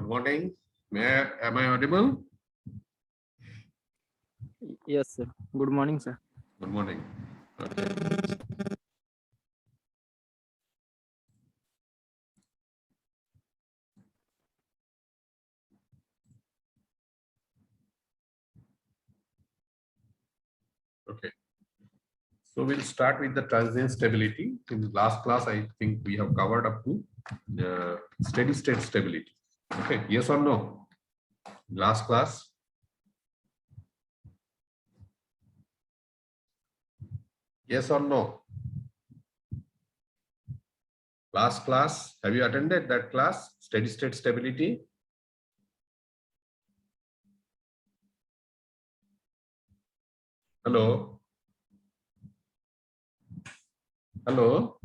Good morning. Am I audible? Yes, sir. Good morning, sir. Good morning. Okay. Okay. So we'll start with the transient stability. In the last class, I think we have covered up to steady state stability. Okay. Yes or no? Last class. Yes or no? Last class, have you attended that class? Steady state stability? Hello? Hello?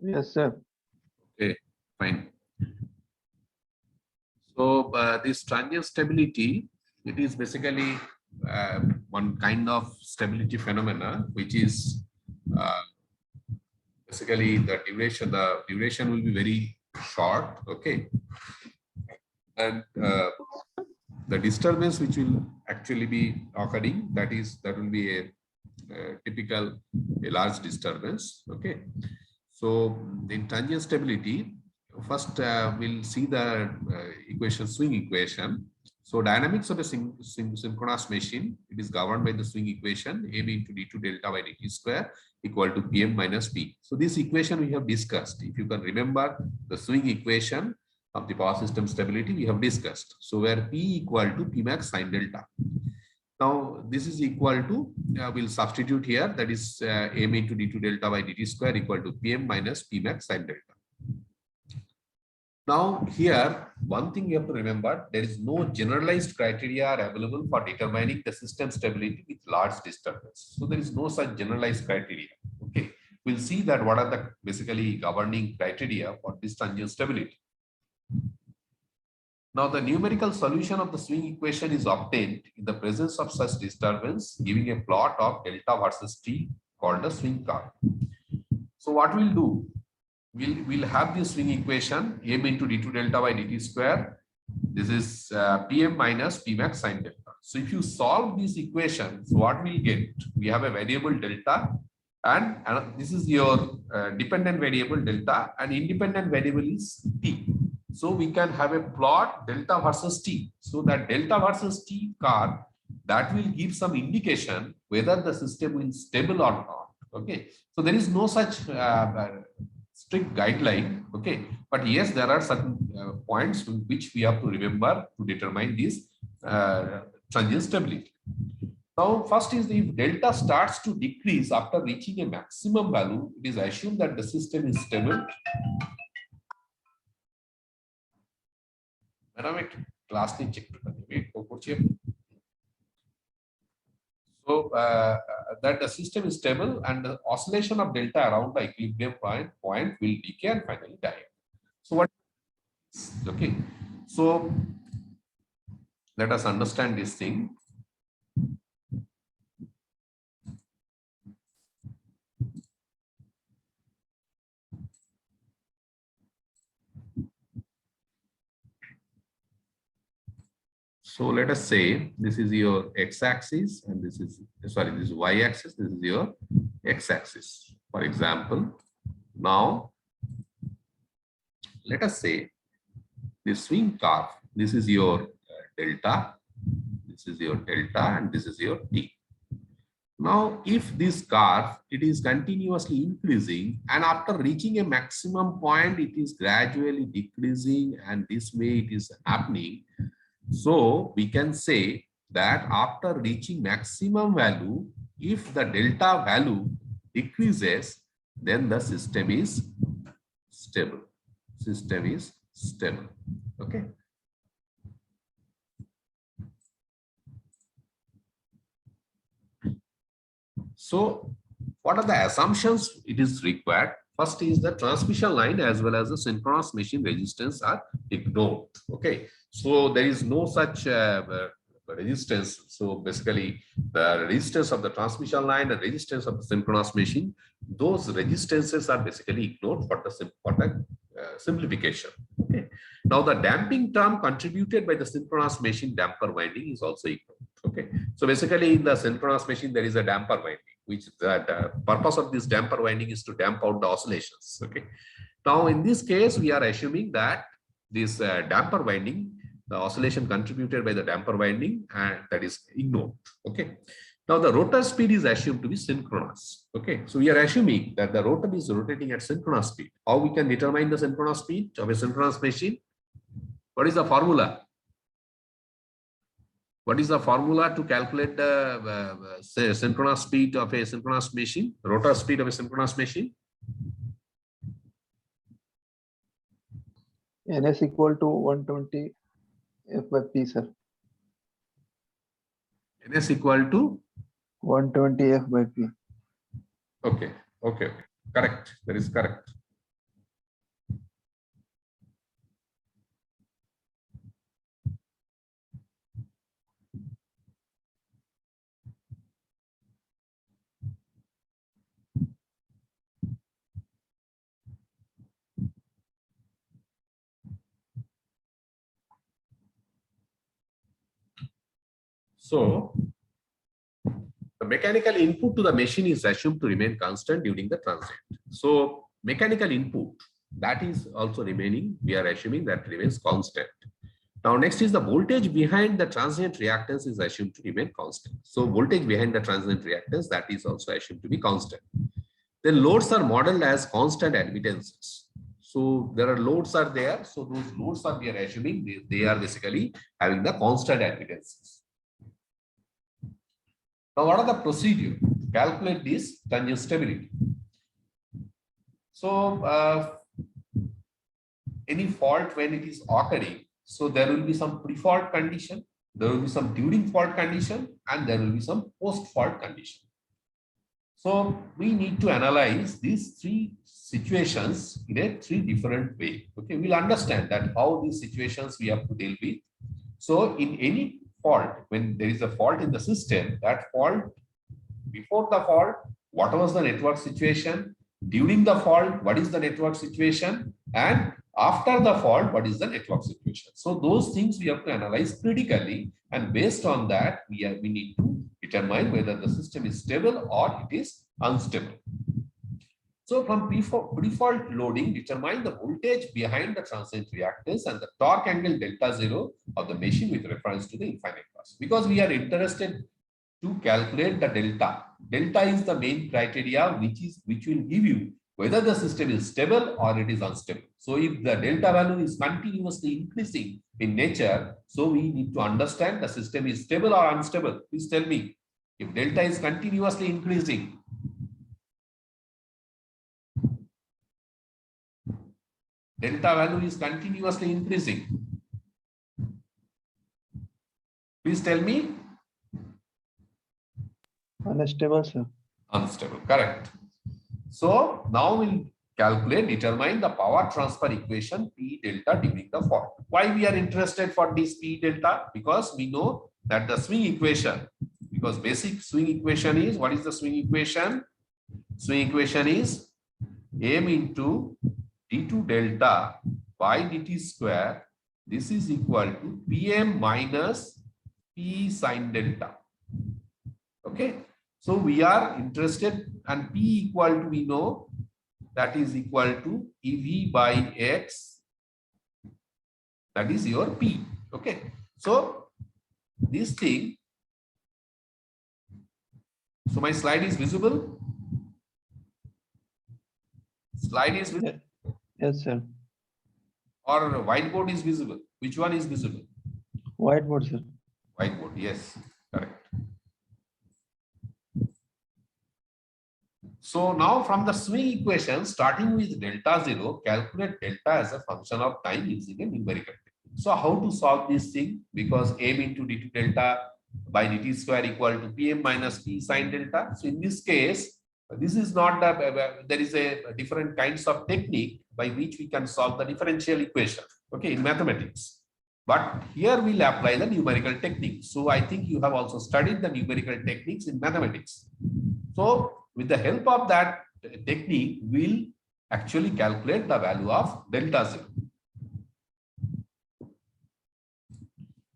Yes, sir. Okay, fine. So this transient stability, it is basically one kind of stability phenomena, which is basically the duration will be very short, okay, and the disturbance which will actually be occurring, that will be a typical a large disturbance, okay. So in transient stability, first we'll see the equation, swing equation. So dynamics of a synchronous machine, it is governed by the swing equation m into d2 delta by dt square equal to pm minus p. So this equation we have discussed. If you can remember the swing equation of the power system stability, we have discussed. So where p equal to p max sine delta. Now this is equal to, we'll substitute here, that is m into d2 delta by dt square equal to pm minus p max sine delta. Now here, one thing you have to remember, there is no generalized criteria available for determining the system stability with large disturbance. So there is no such generalized criteria. Okay, we'll see that what are the basically governing criteria for this transient stability. Now the numerical solution of the swing equation is obtained in the presence of such disturbance, giving a plot of delta versus t called the swing curve. So what we'll do, we'll have this swing equation m into d2 delta by dt square. This is pm minus p max sine delta. So if you solve these equations, what we'll get, we have a variable delta, and this is your dependent variable delta, and independent variable is t. So we can have a plot delta versus t. So that delta versus t curve, that will give some indication whether the system will stable or not. Okay. So there is no such strict guideline. Okay. But yes, there are certain points which we have to remember to determine this transient stability. Now, first is if delta starts to decrease after reaching a maximum value, it is assumed that the system is stable. Class check. So that the system is stable and the oscillation of delta around the equilibrium point will decay and finally die. So what? Okay. So let us understand this thing. So let us say this is your x-axis and this is, sorry, this is y-axis, this is your x-axis. For example, now let us say the swing curve, this is your delta, this is your delta, and this is your t. Now, if this curve, it is continuously increasing, and after reaching a maximum point, it is gradually decreasing, and this way it is happening. So we can say that after reaching maximum value, if the delta value decreases, then the system is stable. System is stable. Okay. So what are the assumptions it is required? First is the transmission line as well as the synchronous machine resistance are ignored. Okay. So there is no such resistance. So basically the resistance of the transmission line and resistance of the synchronous machine, those resistances are basically ignored for the simplification. Okay. Now the damping term contributed by the synchronous machine damper winding is also ignored. Okay. So basically in the synchronous machine there is a damper winding, which the purpose of this damper winding is to damp out the oscillations. Okay. Now in this case we are assuming that this damper winding, the oscillation contributed by the damper winding, and that is ignored. Okay. Now the rotor speed is assumed to be synchronous. Okay. So we are assuming that the rotor is rotating at synchronous speed. How we can determine the synchronous speed of a synchronous machine? What is the formula? What is the formula to calculate the synchronous speed of a synchronous machine, rotor speed of a synchronous machine? NS equal to 120 F by P, sir. NS equal to 120 F by P. okay. Okay. Correct. That is correct. So the mechanical input to the machine is assumed to remain constant during the transient. So mechanical input, that is also remaining, we are assuming that remains constant. Now next is the voltage behind the transient reactance is assumed to remain constant. So voltage behind the transient reactance, that is also assumed to be constant. Then loads are modeled as constant admittances. So there are loads are there. So those loads are we are assuming they are basically having the constant admittances. Now, what are the procedure to calculate this tangent stability? So, any fault when it is occurring, so there will be some pre-fault condition, there will be some during fault condition, and there will be some post-fault condition. So, we need to analyze these three situations in a three different way. Okay, we'll understand that how these situations we have to deal with. So, in any fault, when there is a fault in the system, that fault, before the fault, what was the network situation? During the fault, what is the network situation? And after the fault, what is the network situation? So those things we have to analyze critically, and based on that, we need to determine whether the system is stable or it is unstable. So from pre-fault loading, determine the voltage behind the transient reactance and the torque angle delta zero of the machine with reference to the infinite loss. Because we are interested to calculate the delta. Delta is the main criteria which will give you whether the system is stable or it is unstable. So if the delta value is continuously increasing in nature, so we need to understand the system is stable or unstable. Please tell me if delta is continuously increasing. Delta value is continuously increasing. Please tell me. Unstable, sir. Unstable, correct. So now we'll determine the power transfer equation P delta during the fault. Why we are interested for this P delta? Because we know that the swing equation, because basic swing equation is, what is the swing equation? Swing equation is M into d2 delta by dt square. This is equal to Pm minus P sine delta. Okay. So we are interested, and P equal to, we know that is equal to EV by X. That is your P. Okay. So this thing. So my slide is visible. Slide is visible. Yes, sir. Or whiteboard is visible. Which one is visible? Whiteboard, sir. Whiteboard. Yes. Correct. So now from the swing equation, starting with delta zero, calculate delta as a function of time using a numerical technique. So how to solve this thing? Because M into d2 delta by dt square equal to Pm minus P sine delta. So in this case, this is not the, there is a different kinds of technique by which we can solve the differential equation. Okay, in mathematics. But here we'll apply the numerical technique. So I think you have also studied the numerical techniques in mathematics. So with the help of that technique, we'll actually calculate the value of delta zero.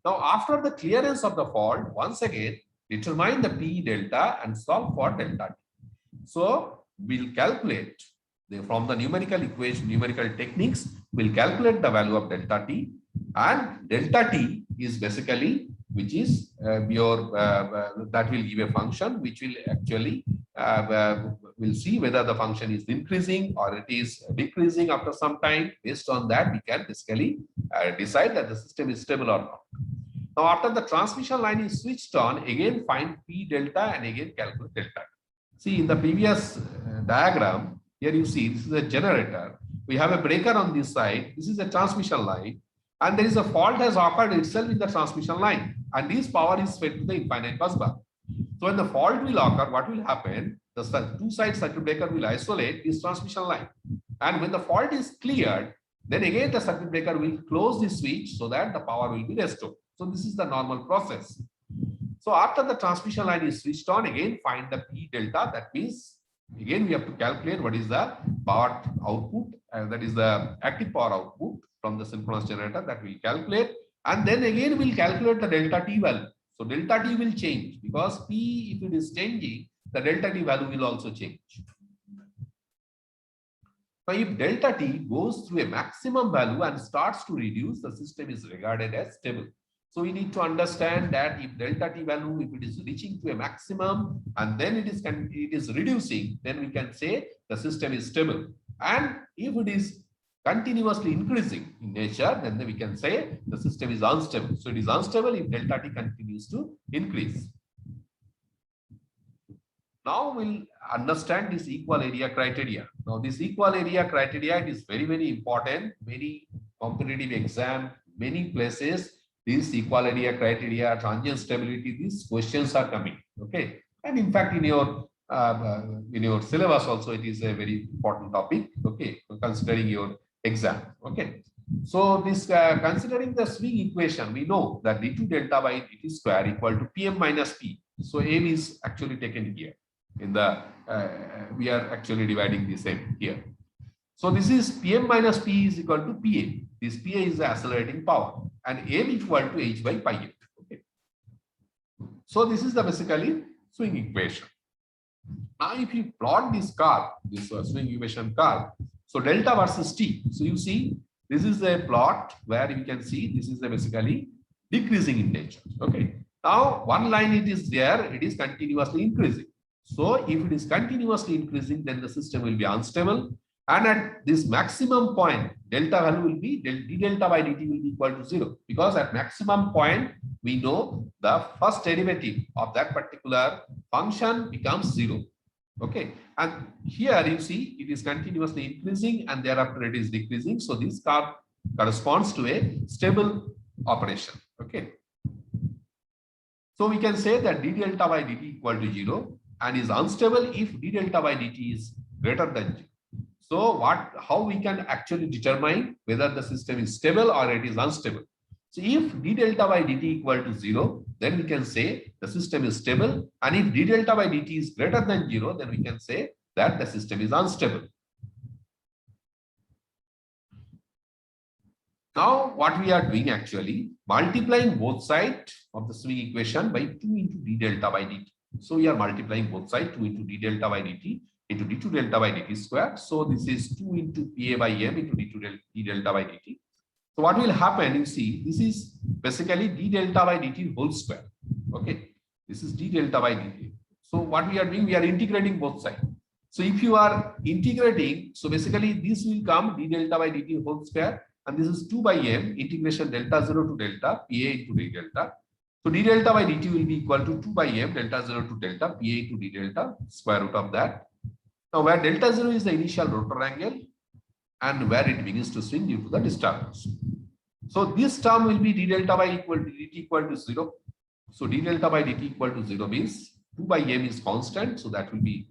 Now, after the clearance of the fault, once again, determine the P delta and solve for delta T. So we'll calculate from the numerical equation, numerical techniques, we'll calculate the value of delta T, and delta T is basically, which is that will give a function which will actually we'll see whether the function is increasing or it is decreasing after some time. Based on that, we can basically decide that the system is stable or not. Now, after the transmission line is switched on, again find P delta and again calculate delta. See, in the previous diagram, here you see this is a generator. We have a breaker on this side. This is a transmission line, and there is a fault has occurred itself in the transmission line, and this power is fed to the infinite bus bar. So when the fault will occur, what will happen? The two-side circuit breaker will isolate this transmission line, and when the fault is cleared, then again the circuit breaker will close the switch so that the power will be restored. So this is the normal process. So after the transmission line is switched on, again find the P delta. That means again we have to calculate what is the power output, and that is the active power output from the synchronous generator that we calculate, and then again we'll calculate the delta T value. So delta T will change because P, if it is changing, the delta T value will also change. Now, if delta T goes through a maximum value and starts to reduce, the system is regarded as stable. So we need to understand that if delta T value, if it is reaching to a maximum and then it is reducing, then we can say the system is stable. And if it is continuously increasing in nature, then we can say the system is unstable. So it is unstable if delta T continues to increase. Now we'll understand this equal area criteria. Now this equal area criteria is very, very important. Many competitive exam, many places, this equal area criteria, transient stability, these questions are coming. Okay, and in fact in your syllabus also it is a very important topic. Okay, considering your exam. Okay, so this considering the swing equation, we know that d2 delta by dt square equal to Pm minus P. So M is actually taken here. In the we are actually dividing this M here. So this is Pm minus P is equal to Pa. This Pa is the accelerating power, and M equal to H by pi f. Okay. So this is the basically swing equation. Now, if you plot this curve, this swing equation curve, so delta versus T. So you see, this is a plot where you can see this is basically decreasing in nature. Okay. Now, one line it is there, it is continuously increasing. So if it is continuously increasing, then the system will be unstable. And at this maximum point, delta value will be d delta by dt will be equal to 0, because at maximum point, we know the first derivative of that particular function becomes 0. Okay. And here you see it is continuously increasing and thereafter it is decreasing. So this curve corresponds to a stable operation. Okay. So we can say that d delta by dt equal to 0 and is unstable if d delta by dt is greater than 0. So how we can actually determine whether the system is stable or it is unstable? So if d delta by dt equal to 0, then we can say the system is stable, and if d delta by dt is greater than 0, then we can say that the system is unstable. Now what we are doing actually, multiplying both sides of the swing equation by 2 into d delta by dt. So we are multiplying both sides, 2 into d delta by dt into d2 delta by dt square. So this is 2 into Pa by m into d delta by dt. So what will happen, you see, this is basically d delta by dt whole square. Okay, this is d delta by dt. So what we are doing, we are integrating both sides. So if you are integrating, so basically this will come d delta by dt whole square, and this is 2 by m integration delta 0 to delta Pa into d delta. So d delta by dt will be equal to 2 by m delta 0 to delta Pa into d delta, square root of that. Now, where delta 0 is the initial rotor angle and where it begins to swing due to the disturbance. So this term will be d delta by dt equal to 0. So d delta by dt equal to 0 means 2 by m is constant. So that will be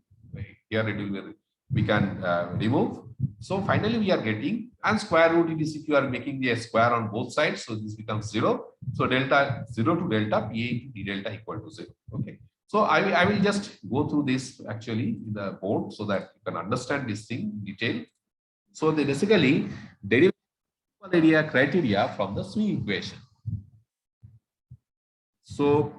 here, it will be we can remove. So finally we are getting, and square root it is if you are making the square on both sides, so this becomes 0. So delta 0 to delta PA into d delta equal to 0. Okay. So I will just go through this actually in the board so that you can understand this thing in detail. So they basically derive area criteria from the swing equation. So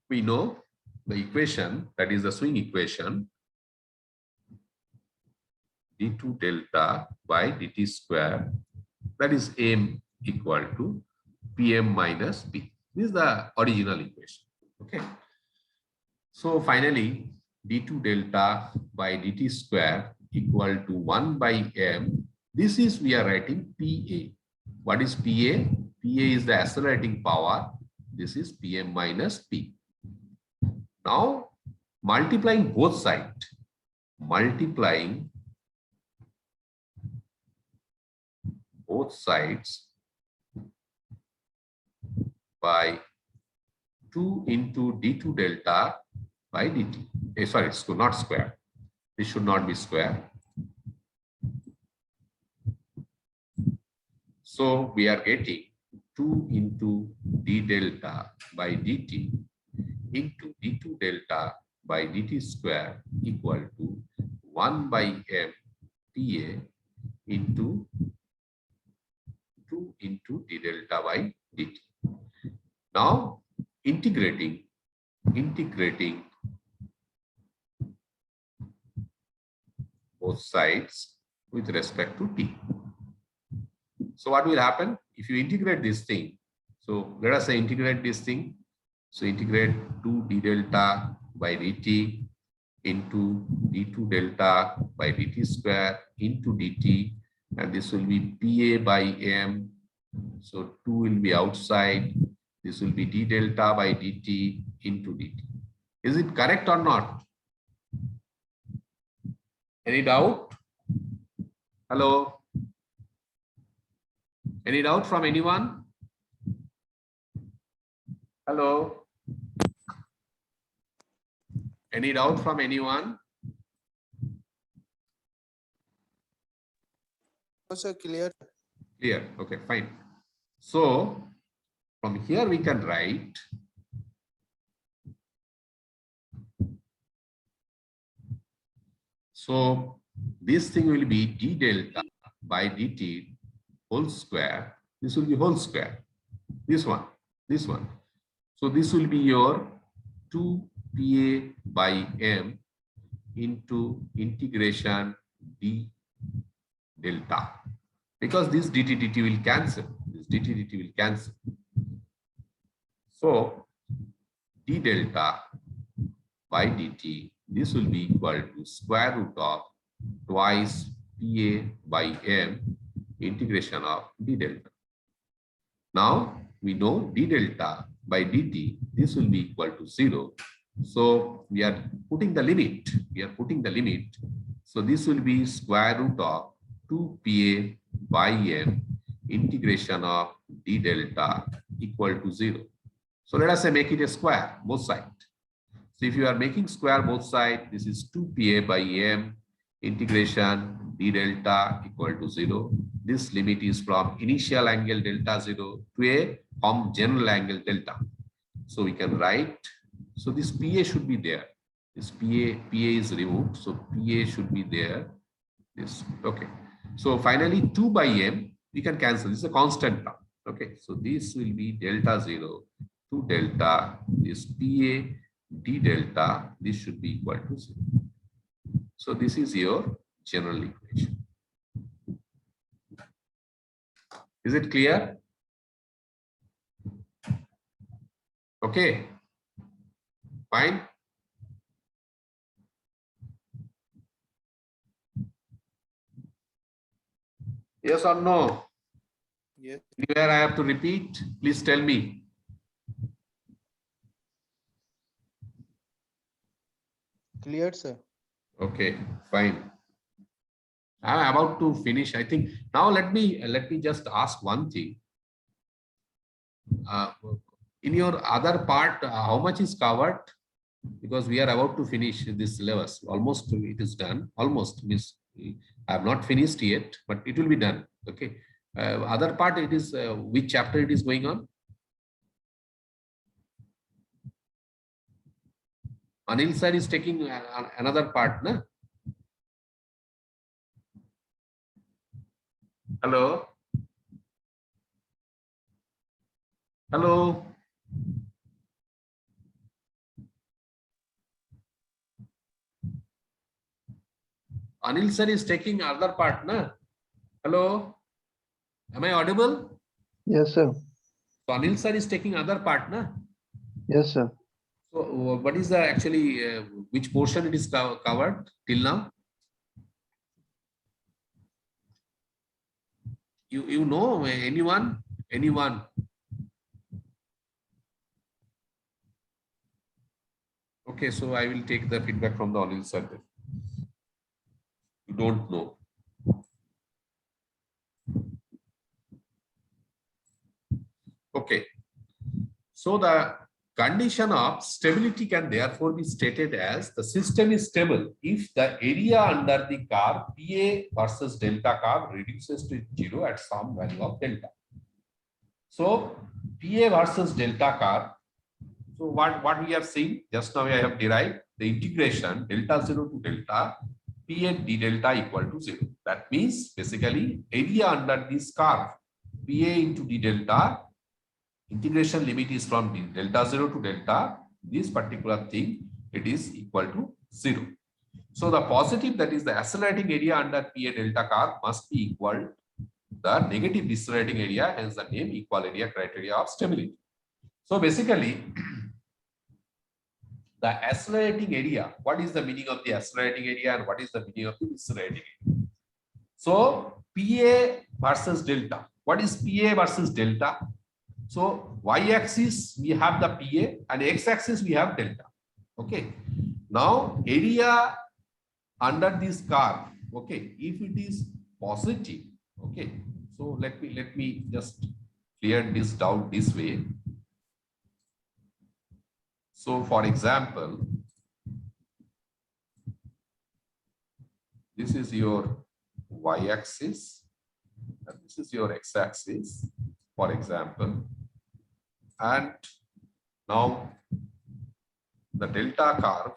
we know the equation, that is the swing equation, d2 delta by dt square, that is m equal to pm minus p. This is the original equation. Okay. So finally, d2 delta by dt square equal to 1 by m. This is, we are writing PA. What is PA? PA is the accelerating power. This is pm minus p. Now multiplying both sides, multiplying both sides by 2 into d2 delta by dt. Sorry, it's not square. This should not be square. So we are getting 2 into d delta by dt into d2 delta by dt square equal to 1 by m PA into 2 into d delta by dt. Now integrating both sides with respect to t. So what will happen if you integrate this thing? So let us say integrate this thing. So integrate 2 d delta by dt into d2 delta by dt square into dt, and this will be PA by m. So 2 will be outside. This will be d delta by dt into dt. Is it correct or not? Any doubt? Hello? Any doubt from anyone? Hello? Any doubt from anyone? No, sir, clear. Clear. Okay, fine. So from here we can write so this thing will be d delta by dt whole square. This will be whole square. This one. So this will be your 2 PA by m into integration d delta, because this dt will cancel. This dt will cancel. So d delta by dt, this will be equal to square root of twice PA by m integration of d delta. Now we know d delta by dt, this will be equal to 0. So we are putting the limit. So this will be square root of 2 PA by m integration of d delta equal to 0. So let us say make it a square both sides. So if you are making square both sides, this is 2 PA by m integration d delta equal to 0. This limit is from initial angle delta 0 to a general angle delta. So we can write, so this PA should be there. This PA is removed, so PA should be there. This, okay. So finally 2 by m, we can cancel. This is a constant term. Okay, so this will be delta 0 to delta, this PA d delta, this should be equal to 0. So this is your general equation. Is it clear? Okay, fine. Yes or no? Yes. Anywhere I have to repeat, please tell me. Clear, sir. Okay, fine. I'm about to finish. I think now let me just ask one thing. in your other part, how much is covered? Because we are about to finish this syllabus. Almost it is done. Almost means I have not finished yet, but it will be done. Okay. Other part, it is which chapter it is going on? Anil sir is taking another part, na? Hello. Hello. Anil sir is taking other part, na? Hello. Am I audible? Yes, sir. So Anil sir is taking other part, na? Yes, sir. So what is the actually which portion it is covered till now? You know anyone? Anyone? Okay, so I will take the feedback from the Anil sir. Then. You don't know. Okay. So the condition of stability can therefore be stated as the system is stable if the area under the curve PA versus delta curve reduces to 0 at some value of delta. So PA versus delta curve. So what we have seen just now, I have derived the integration delta 0 to delta PA d delta equal to 0. That means basically area under this curve PA into d delta, integration limit is from delta 0 to delta, this particular thing, it is equal to 0. So the positive, that is the accelerating area under PA delta curve, must be equal to the negative decelerating area, hence the name equal area criteria of stability. So basically, the accelerating area, what is the meaning of the accelerating area and what is the meaning of the decelerating area? So PA versus delta. What is PA versus delta? So y-axis we have the PA and x-axis we have delta. Okay. Now area under this curve. Okay. If it is positive. Okay. So let me just clear this down this way. So for example, this is your y-axis and this is your x-axis, for example. And now the delta curve.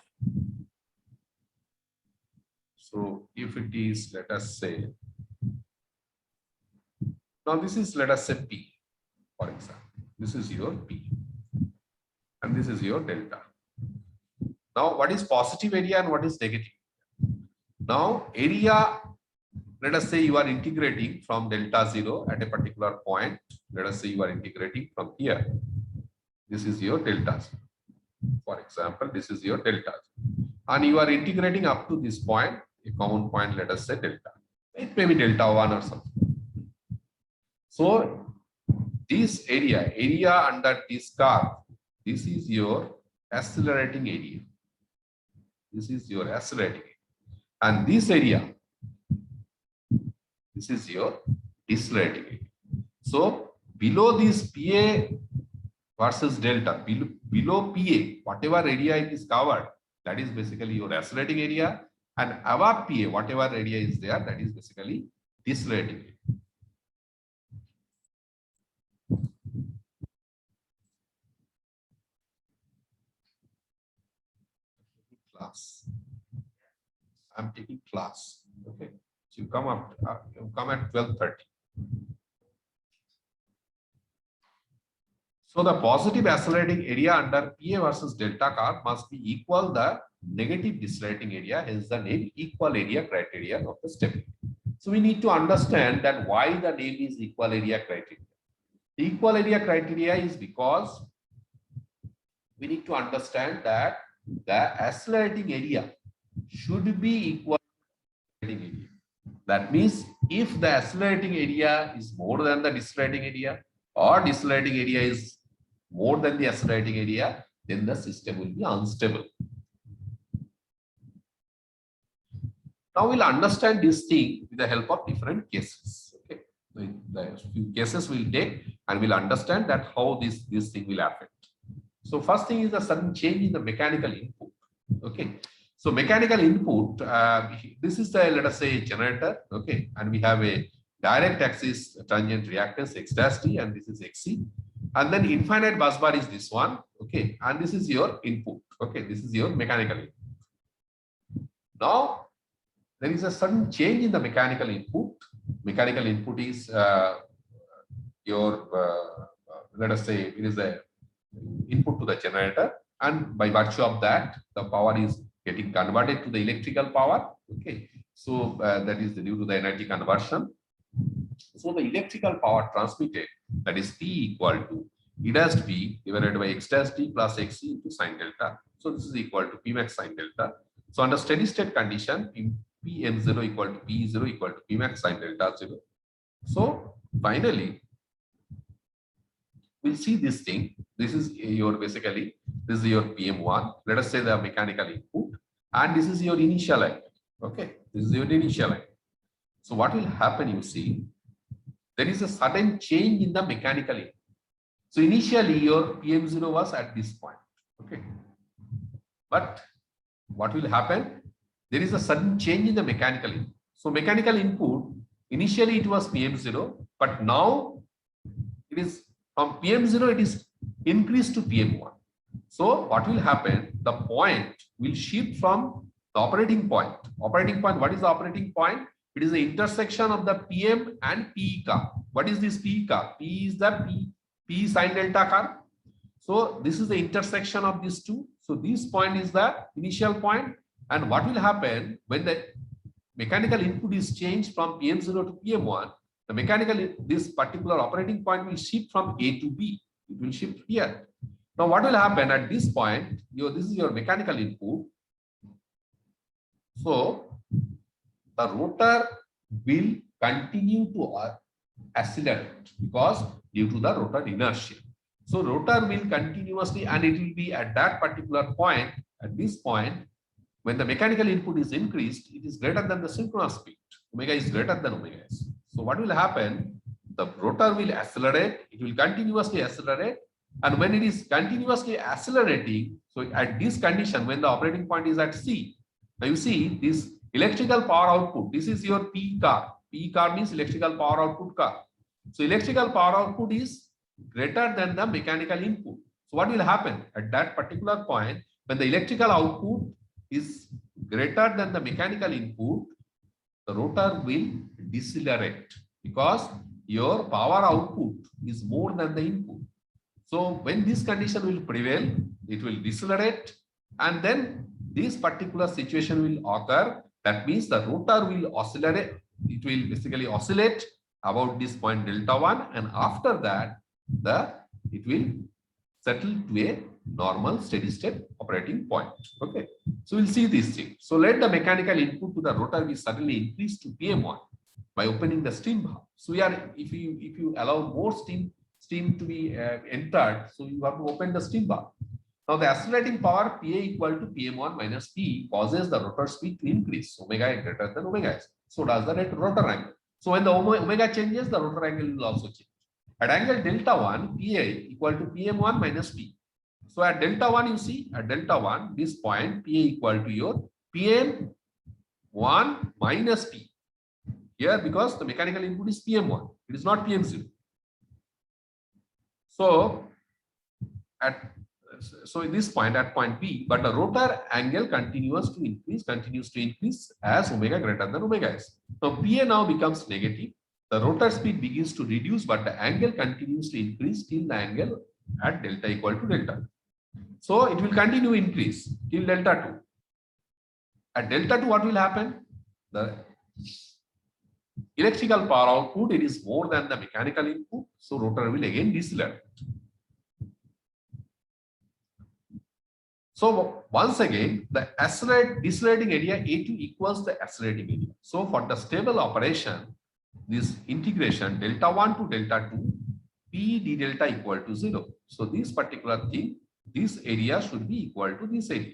So if it is, let us say, now this is, let us say P, for example, this is your P and this is your delta. Now what is positive area and what is negative? Now area, let us say you are integrating from delta 0 at a particular point. Let us say you are integrating from here. This is your delta 0. For example, this is your delta 0. And you are integrating up to this point, a common point, let us say delta. It may be delta 1 or something. So this area under this curve, this is your accelerating area. This is your accelerating area. And this area, this is your decelerating area. So below this PA versus delta, below PA, whatever area it is covered, that is basically your accelerating area, and above PA, whatever area is there, that is basically decelerating area. Class. I'm taking class. Okay. So you come up, you come at 12:30. So the positive accelerating area under PA versus delta curve must be equal the negative decelerating area, hence the name equal area criteria of the stability. So we need to understand that why the name is equal area criteria. The equal area criteria is because we need to understand that the accelerating area should be equal to the accelerating area. That means if the accelerating area is more than the decelerating area or decelerating area is more than the accelerating area, then the system will be unstable. Now we'll understand this thing with the help of different cases. Okay, the few cases we'll take and we'll understand that how this thing will affect. So first thing is a sudden change in the mechanical input. Okay. So mechanical input, this is the, let us say, generator. Okay. And we have a direct axis transient reactance X dash T, and this is XC. And then infinite bus bar is this one. Okay. And this is your input. Okay. This is your mechanical input. Now, there is a sudden change in the mechanical input. Mechanical input is your, let us say, it is a input to the generator, and by virtue of that, the power is getting converted to the electrical power. Okay, so that is due to the energy conversion. So the electrical power transmitted, that is P equal to E dash B divided by X dash T plus XC into sine delta. So this is equal to P max sine delta. So under steady state condition, Pm0 equal to P0 equal to P max sine delta 0. So finally, we'll see this thing. This is your basically, this is your PM1. Let us say the mechanical input, and this is your initial angle. Okay, this is your initial angle. So what will happen, you see, there is a sudden change in the mechanical input. So initially your PM0 was at this point. Okay, but what will happen? There is a sudden change in the mechanical input. So mechanical input, initially it was PM0, but now it is from PM0, it is increased to PM1. So what will happen? The point will shift from the operating point. Operating point, what is the operating point? It is the intersection of the PM and PE curve. What is this PE curve? P is the P sine delta curve. So this is the intersection of these two. So this point is the initial point. And what will happen when the mechanical input is changed from PM0 to PM1? The mechanical, this particular operating point will shift from A to B. It will shift here. Now, what will happen at this point? This is your mechanical input. So the rotor will continue to accelerate because due to the rotor inertia. So rotor will continuously, and it will be at that particular point, at this point, when the mechanical input is increased, it is greater than the synchronous speed. Omega is greater than omega s. So what will happen? The rotor will accelerate, it will continuously accelerate. And when it is continuously accelerating, so at this condition, when the operating point is at C, now you see this electrical power output, this is your P curve. P curve means electrical power output curve. So electrical power output is greater than the mechanical input. So what will happen at that particular point when the electrical output is greater than the mechanical input? The rotor will decelerate because your power output is more than the input. So when this condition will prevail, it will decelerate, and then this particular situation will occur. That means the rotor will oscillate. It will basically oscillate about this point delta 1, and after that it will settle to a normal steady state operating point. Okay, so we'll see this thing. So let the mechanical input to the rotor be suddenly increased to PM1 by opening the steam valve. So we are, if you allow more steam to be entered, so you have to open the steam valve. Now the accelerating power PA equal to PM1 minus P causes the rotor speed to increase. Omega greater than omega s. So does the rotor angle. So when the omega changes, the rotor angle will also change. At angle delta 1, PA equal to PM1 minus P. So at delta 1, you see, at delta 1, this point, PA equal to your PM1 minus P. Here, because the mechanical input is PM1, it is not PM0. So in this point, at point P, but the rotor angle continues to increase as omega greater than omega s. Now PA now becomes negative. The rotor speed begins to reduce, but the angle continues to increase till the angle at delta equal to delta. So it will continue increase till delta 2. At delta 2, what will happen? The electrical power output, it is more than the mechanical input, so rotor will again decelerate. So once again, the decelerating area A2 equals the accelerating area. So for the stable operation, this integration delta 1 to delta 2, P d delta equal to 0. So this particular thing, this area should be equal to this area.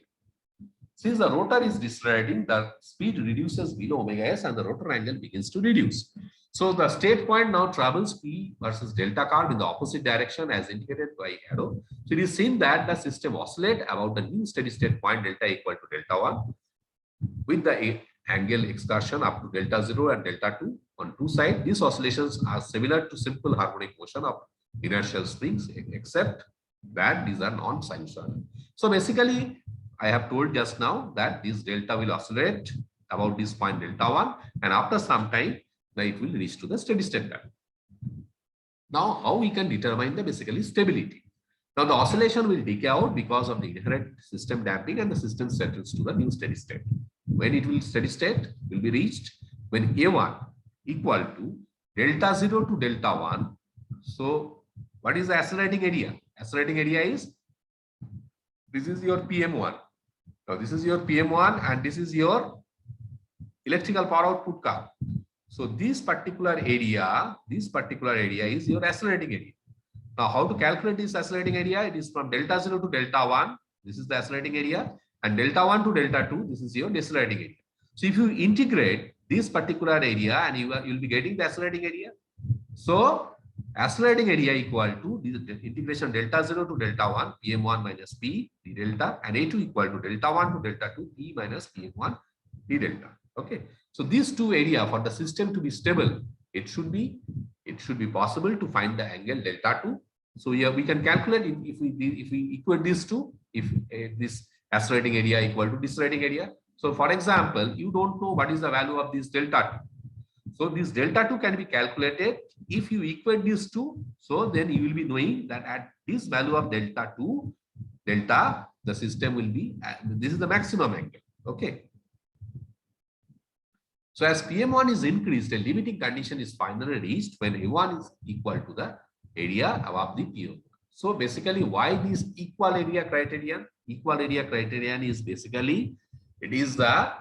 Since the rotor is decelerating, the speed reduces below omega s and the rotor angle begins to reduce. So the state point now travels P versus delta curve in the opposite direction as indicated by arrow. So it is seen that the system oscillate about the new steady state point delta equal to delta 1 with the angle excursion up to delta 0 and delta 2 on two sides. These oscillations are similar to simple harmonic motion of inertial springs, except that these are non-sinusoidal. So basically, I have told just now that this delta will oscillate about this point delta 1, and after some time, it will reach to the steady state value. Now, how we can determine the basically stability? Now, the oscillation will decay out because of the inherent system damping, and the system settles to the new steady state. When it will steady state will be reached when A1 equal to delta 0 to delta 1. So, what is the accelerating area? Accelerating area is, this is your PM1. Now, this is your PM1 and this is your electrical power output curve. So this particular area is your accelerating area. Now, how to calculate this accelerating area? It is from delta 0 to delta 1. This is the accelerating area, and delta 1 to delta 2. This is your decelerating area. So if you integrate this particular area, and you'll be getting the accelerating area. So accelerating area equal to the integration delta 0 to delta 1 PM1 minus P d delta, and A2 equal to delta 1 to delta 2 P minus PM1 d delta. Okay. So these two areas, for the system to be stable, it should be possible to find the angle delta 2. So here we can calculate if we equate these two, if this accelerating area equal to decelerating area. So for example, you don't know what is the value of this delta 2. So this delta 2 can be calculated if you equate these two. So then you will be knowing that at this value of delta 2, the system will be, this is the maximum angle. Okay. So as PM1 is increased, the limiting condition is finally reached when A1 is equal to the area above the PM1. So basically, why this equal area criterion? Equal area criterion is basically, it is the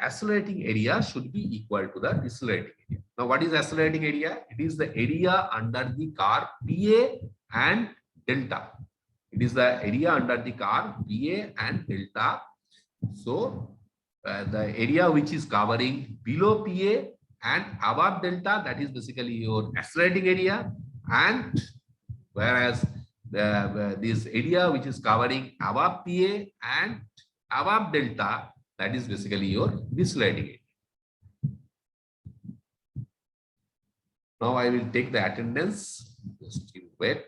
accelerating area should be equal to the decelerating area. Now, what is accelerating area? It is the area under the curve PA and delta. It is the area under the curve PA and delta. So the area which is covering below PA and above delta, that is basically your accelerating area, and whereas this area which is covering above PA and above delta, that is basically your decelerating area. Now I will take the attendance. Just wait.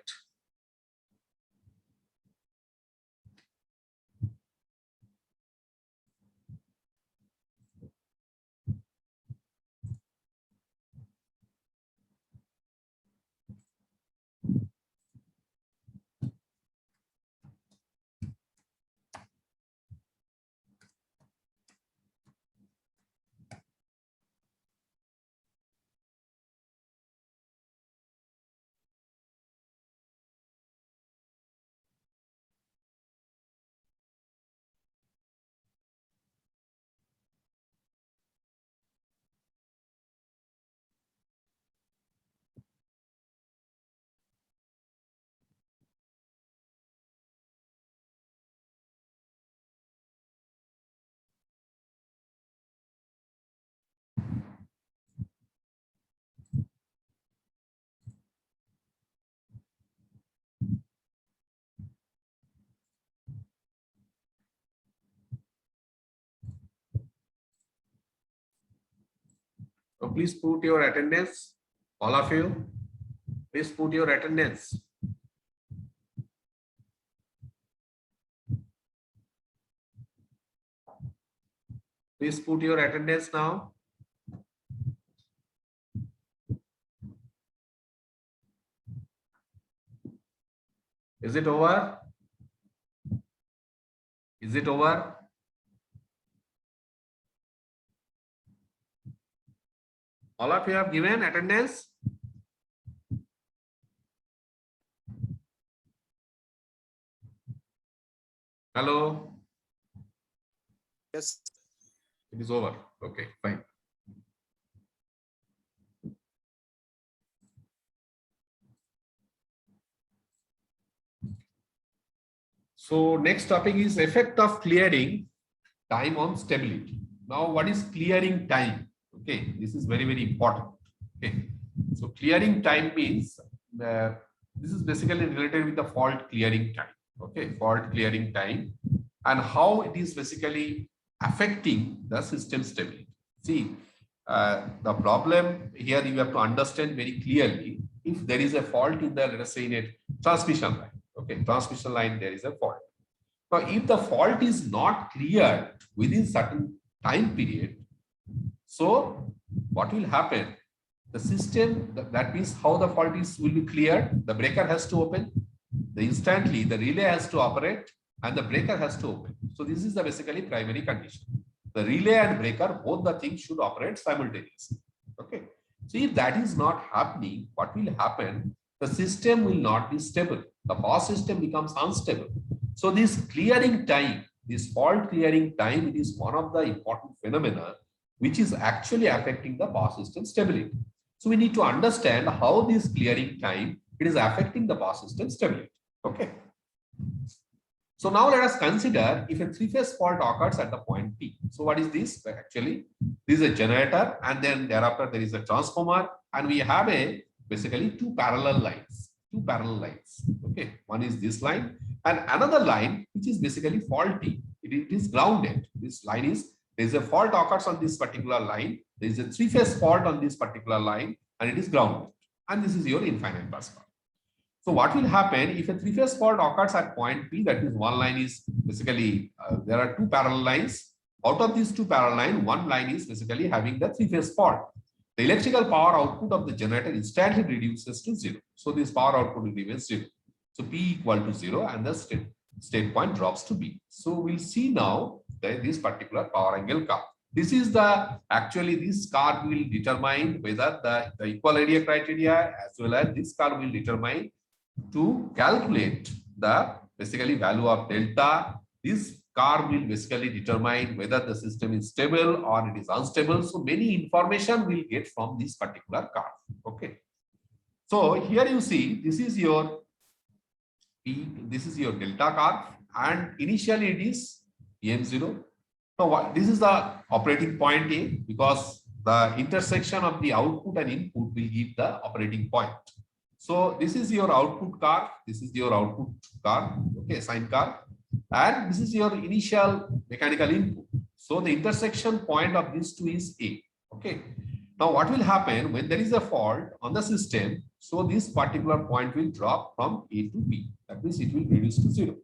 So please put your attendance, all of you. Please put your attendance. Please put your attendance now. Is it over? Is it over? All of you have given attendance? Hello? Yes. It is over. Okay, fine. So next topic is effect of clearing time on stability. Now, what is clearing time? Okay, this is very, very important. Okay, so clearing time means this is basically related with the fault clearing time. Okay, fault clearing time and how it is basically affecting the system stability. See, the problem here you have to understand very clearly. If there is a fault in the, let us say, in a transmission line, okay, transmission line, there is a fault. Now, if the fault is not cleared within certain time period, so what will happen? The system, that means how the fault is will be cleared. The breaker has to open. Instantly the relay has to operate and the breaker has to open. So this is the basically primary condition. The relay and breaker, both the things should operate simultaneously. Okay. So if that is not happening, what will happen? The system will not be stable. The power system becomes unstable. So this clearing time, this fault clearing time, it is one of the important phenomena which is actually affecting the power system stability. So we need to understand how this clearing time, it is affecting the power system stability. Okay. So now let us consider if a three-phase fault occurs at the point P. So what is this? Actually, this is a generator, and then thereafter there is a transformer, and we have a basically two parallel lines. Okay, one is this line, and another line which is basically faulty. It is grounded. This line is, there is a fault occurs on this particular line. There is a three-phase fault on this particular line, and it is grounded. And this is your infinite bus bar. So what will happen if a three-phase fault occurs at point P? That is, one line is basically there are two parallel lines. Out of these two parallel lines, one line is basically having the three-phase fault. The electrical power output of the generator instantly reduces to 0. So this power output will remain 0. So P equal to 0 and the state point drops to B. So we'll see now that this particular power angle curve. This is the, actually this curve will determine whether the equal area criteria as well as this curve will determine to calculate the basically value of delta. This curve will basically determine whether the system is stable or it is unstable. So many information will get from this particular curve. Okay. So here you see, this is your P, this is your delta curve, and initially it is PM0. Now what, this is the operating point A, because the intersection of the output and input will give the operating point. So this is your output curve, this is your output curve, okay, sine curve, and this is your initial mechanical input. So the intersection point of these two is A. Okay. Now what will happen when there is a fault on the system? So this particular point will drop from A to B. That means it will reduce to 0.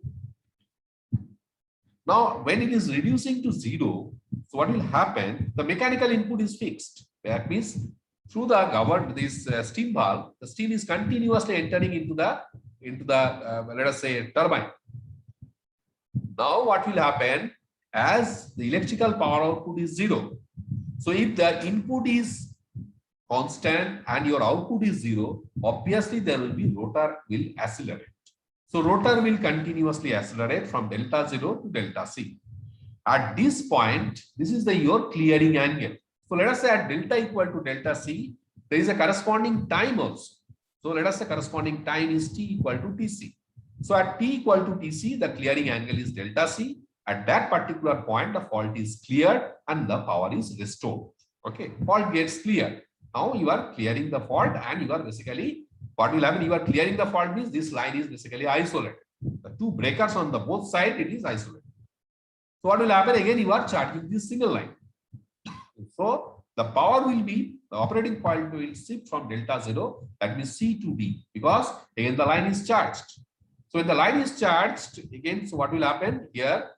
Now when it is reducing to 0, so what will happen? The mechanical input is fixed. That means through the governed this steam valve, the steam is continuously entering into the let us say turbine. Now what will happen, as the electrical power output is 0? So if the input is constant and your output is 0, obviously there will be rotor will accelerate. So rotor will continuously accelerate from delta 0 to delta C. At this point, this is your clearing angle. So let us say at delta equal to delta C, there is a corresponding time also. So let us say corresponding time is T equal to TC. So at T equal to TC, the clearing angle is delta C. At that particular point, the fault is cleared and the power is restored. Okay, fault gets cleared. Now you are clearing the fault and you are basically, what will happen? You are clearing the fault means this line is basically isolated. The two breakers on the both sides, it is isolated. So what will happen? Again, you are charging this single line. So the power will be, the operating point will shift from delta 0, that means C to D, because again the line is charged. So when the line is charged, again, so what will happen here?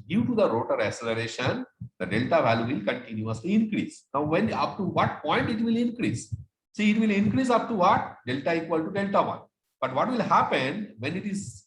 Due to the rotor acceleration, the delta value will continuously increase. Now, when up to what point it will increase? See, it will increase up to what? Delta equal to delta 1. But what will happen when it is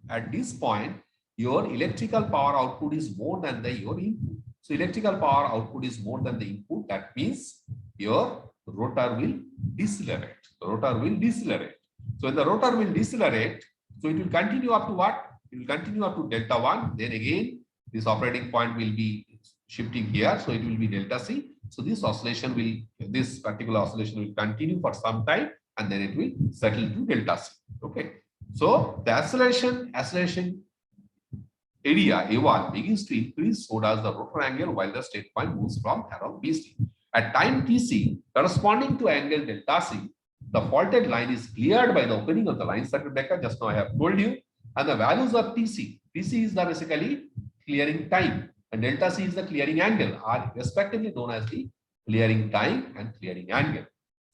at this point? Your electrical power output is more than your input. So electrical power output is more than the input. That means your rotor will decelerate. The rotor will decelerate. So when the rotor will decelerate, so it will continue up to what? It will continue up to delta 1. Then again, this operating point will be shifting here. So it will be delta C. So this oscillation will, this particular oscillation will continue for some time and then it will settle to delta C. Okay. So the acceleration area A1 begins to increase, so does the rotor angle while the straight point moves from around BC. At time Tc, corresponding to angle delta C, the faulted line is cleared by the opening of the line circuit breaker. Just now I have told you, and the values of Tc. Tc is the basically clearing time, and delta C is the clearing angle, are respectively known as the clearing time and clearing angle.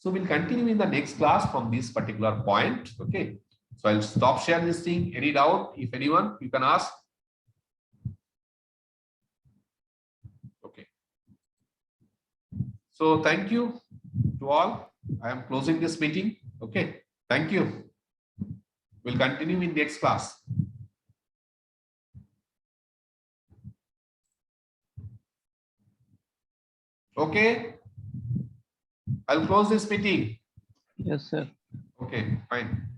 So we'll continue in the next class from this particular point. Okay. So I'll stop sharing this thing. Any doubt? If anyone, you can ask. Okay. So thank you to all. I am closing this meeting. Okay. Thank you. We'll continue in next class. Okay. I'll close this meeting. Yes, sir. Okay, fine.